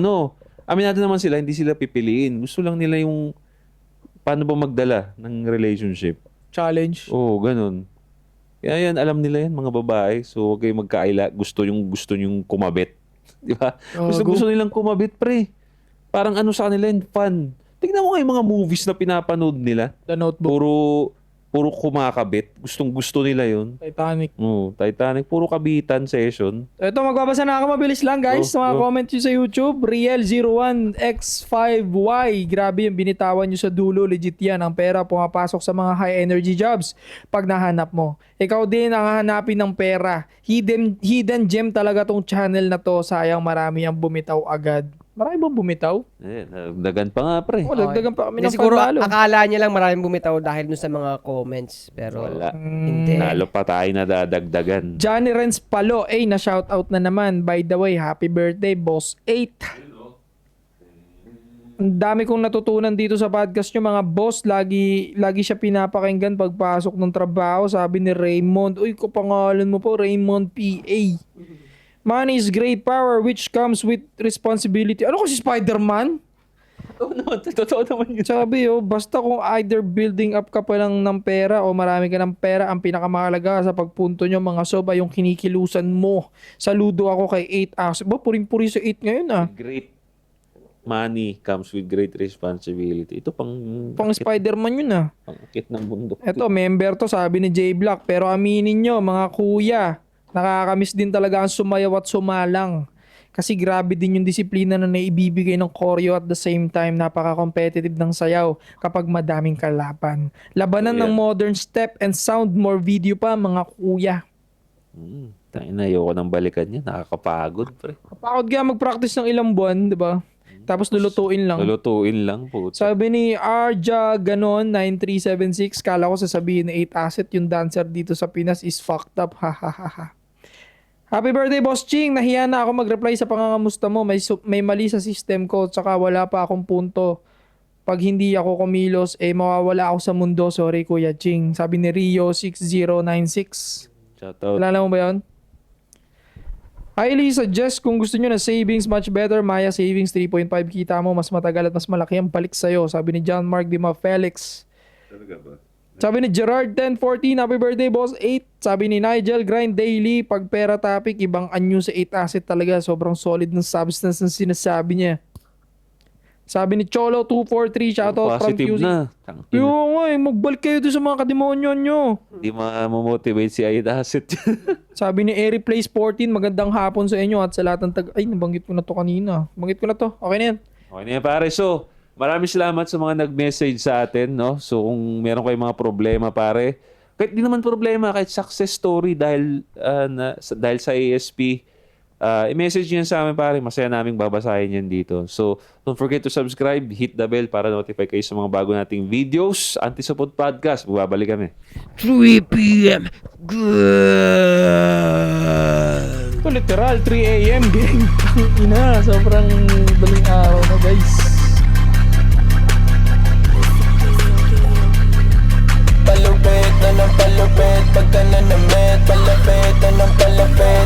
aminado naman sila, hindi sila pipiliin. Gusto lang nila yung paano ba magdala ng relationship. Challenge. Oo, ganun. Kaya yan, alam nila yan, mga babae. So, huwag kayong magkaila. Gusto yung kumabit. Di ba? Oh, Gusto nilang kumabit, pre. Parang sa kanila yun, fun. Tignan mo nga yung mga movies na pinapanood nila. The Notebook. Puro kumakabit. Gustong-gusto nila yun. Titanic. Titanic. Puro kabitan session. Ito, magbabasa na ako. Mabilis lang, guys. Go, Mga go. comment nyo sa YouTube. Riel01X5Y. Grabe yung binitawan nyo sa dulo. Legit yan. Ang pera pumapasok sa mga high energy jobs pag nahanap mo. Ikaw din ang hahanapin ng pera. Hidden gem talaga tong channel na to. Sayang marami ang bumitaw agad. Marami bang bumitaw? Dagan pa nga, pre. Dagdagan pa kami ng Siguro panalo. akala niya lang maraming bumitaw dahil dun sa mga comments. Pero Wala. hindi. Lalo pa tayo nadadagdagan. Johnny Renz Palo, na shoutout na naman. By the way, happy birthday, Boss 8. Ang dami kong natutunan dito sa podcast nyo, mga boss. Lagi siya pinapakinggan pagpasok ng trabaho. Sabi ni Raymond, uy, kapangalan mo po, Raymond PA. Money is great power which comes with responsibility. Ano kasi Spider-Man? Totoo naman yun. Sabi basta kung either building up ka pa lang ng pera o marami ka ng pera, ang pinakamahalaga sa pagpunto nyo mga sob ay yung kinikilusan mo. Saludo ako kay 8 Asset. Puring-puri sa 8 ngayon Great money comes with great responsibility. Ito pang Spider-Man yun pangakit ng bundok. Eto, member to, sabi ni J Block. Pero aminin nyo, mga kuya, nakakamiss din talaga ang sumayaw at sumalang. Kasi grabe din yung disiplina na naibibigay ng choreo at the same time napaka-competitive ng sayaw kapag madaming kalaban. Labanan ng modern step and sound, more video pa mga kuya. Tayo na, ayoko nang balikan yan. Nakakapagod, pre. Kapagod ka mag-practice ng ilang buwan, di ba? Tapos lulutuin lang. Lulutuin lang po. Sabi ni Arja Ganon 9376, kala ko sasabihin na 8 Asset yung dancer dito sa Pinas is fucked up. Ha ha ha ha. Happy birthday, Boss Ching! Nahiya na ako mag-reply sa pangangamusta mo. May mali sa system ko, tsaka wala pa akong punto. Pag hindi ako kumilos, mawawala ako sa mundo. Sorry, Kuya Ching. Sabi ni Rio6096. Shoutout. Alala mo ba yun? Highly suggest kung gusto nyo na savings much better, Maya Savings 3.5 kita mo, mas matagal at mas malaki ang balik sa'yo. Sabi ni John Mark Dima Felix. Talaga ba? Sabi ni Gerard 1014, happy birthday boss 8. Sabi ni Nigel, grind daily. Pag pera topic, ibang anyo sa 8 Asset talaga. Sobrang solid ng substance ng sinasabi niya. Sabi ni Cholo 243, shoutout from Positive QC. na. Yung magbalik kayo doon sa mga kademonyo nyo. Hindi ma-motivate si 8 Asset. Sabi ni Eri Place 14, magandang hapon sa inyo at sa lahat ng Ay, nabanggit ko na to kanina. Nabanggit ko na to. Okay na yan. Okay na yan, pare. So, maraming salamat sa mga nag-message sa atin, no? So, kung meron kayong mga problema, pare, kahit di naman problema, kahit success story dahil sa ASP, i-message nyo yan sa amin pare. Masaya naming babasahin yan dito. So, don't forget to subscribe, hit the bell para notify kayo sa mga bago nating videos. Anti-Support Podcast. Babalik kami. 3 p.m. Good. Ito literal, 3 a.m. gang. Ina, sobrang daling araw na guys. Palupit na ng palupit, pagka nanamit, palapit na ng palapit.